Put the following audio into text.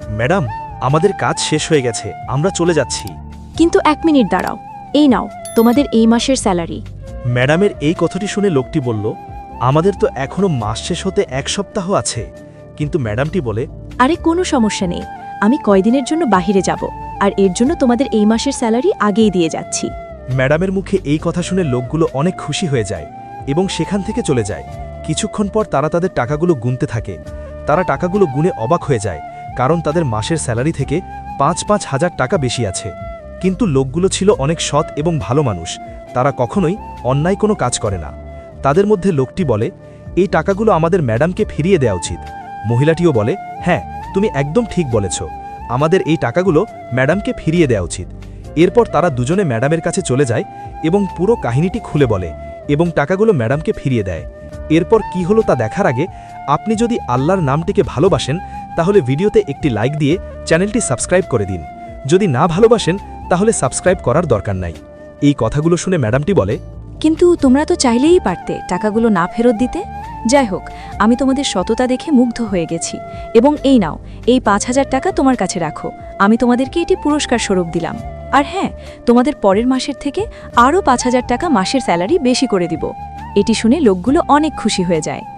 Madam, আমাদের কাজ শেষ হয়ে গেছে, আমরা চলে যাচ্ছি। কিন্তু 1 মিনিট দাঁড়াও, এই নাও তোমাদের এই মাসের স্যালারি। ম্যাডামের এই কথাটি শুনে লোকটি বলল, আমাদের তো এখনো মাস শেষ হতে 1 সপ্তাহ আছে। কিন্তু ম্যাডামটি বলে, আরে কোনো সমস্যা নেই, আমি কয়দিনের জন্য বাহিরে যাব, আর এর জন্য তোমাদের এই মাসের স্যালারি আগেই দিয়ে যাচ্ছি। ম্যাডামের মুখে এই কথা শুনে লোকগুলো অনেক খুশি হয়ে যায় এবং সেখান থেকে চলে যায়। কিছুক্ষণ পর তারা তাদের টাকাগুলো গুনতে থাকে। তারা টাকাগুলো গুনে অবাক হয়ে যায়, কারণ তাদের মাসের স্যালারি থেকে ৫-৫ হাজার টাকা বেশি আছে। কিন্তু লোকগুলো ছিল অনেক সৎ এবং ভালো মানুষ, তারা কখনোই অন্যায় কোনো কাজ করে না। তাদের মধ্যে লোকটি বলে, এই টাকাগুলো আমাদের ম্যাডামকে ফিরিয়ে দেওয়া উচিত। মহিলাটিও বলে, হ্যাঁ, তুমি একদম ঠিক বলেছ, আমাদের এই টাকাগুলো ম্যাডামকে ফিরিয়ে দেওয়া উচিত। এরপর তারা দুজনে ম্যাডামের কাছে চলে যায় এবং পুরো কাহিনীটি খুলে বলে এবং টাকাগুলো ম্যাডামকে ফিরিয়ে দেয়। এরপর কি হলো তা দেখার আগে আপনি যদি আল্লাহর নামটিকে ভালোবাসেন তাহলে ভিডিওতে একটি লাইক দিয়ে চ্যানেলটি সাবস্ক্রাইব করে দিন। যদি না ভালোবাসেন তাহলে সাবস্ক্রাইব করার দরকার নাই। এই কথাগুলো শুনে ম্যাডামটি বলে, কিন্তু তোমরা তো চাইলেই পারতে টাকাগুলো না ফেরত দিতে। যাই হোক, আমি তোমাদের সততা দেখে মুগ্ধ হয়ে গেছি, এবং এই নাও, এই ৫,০০০ টাকা তোমার কাছে রাখো, আমি তোমাদেরকে এটি পুরস্কার স্বরূপ দিলাম। আর হ্যাঁ, তোমাদের পরের মাসের থেকে আরও ৫,০০০ টাকা মাসের স্যালারি বেশি করে দিব। এটি শুনে লোকগুলো অনেক খুশি হয়ে যায়।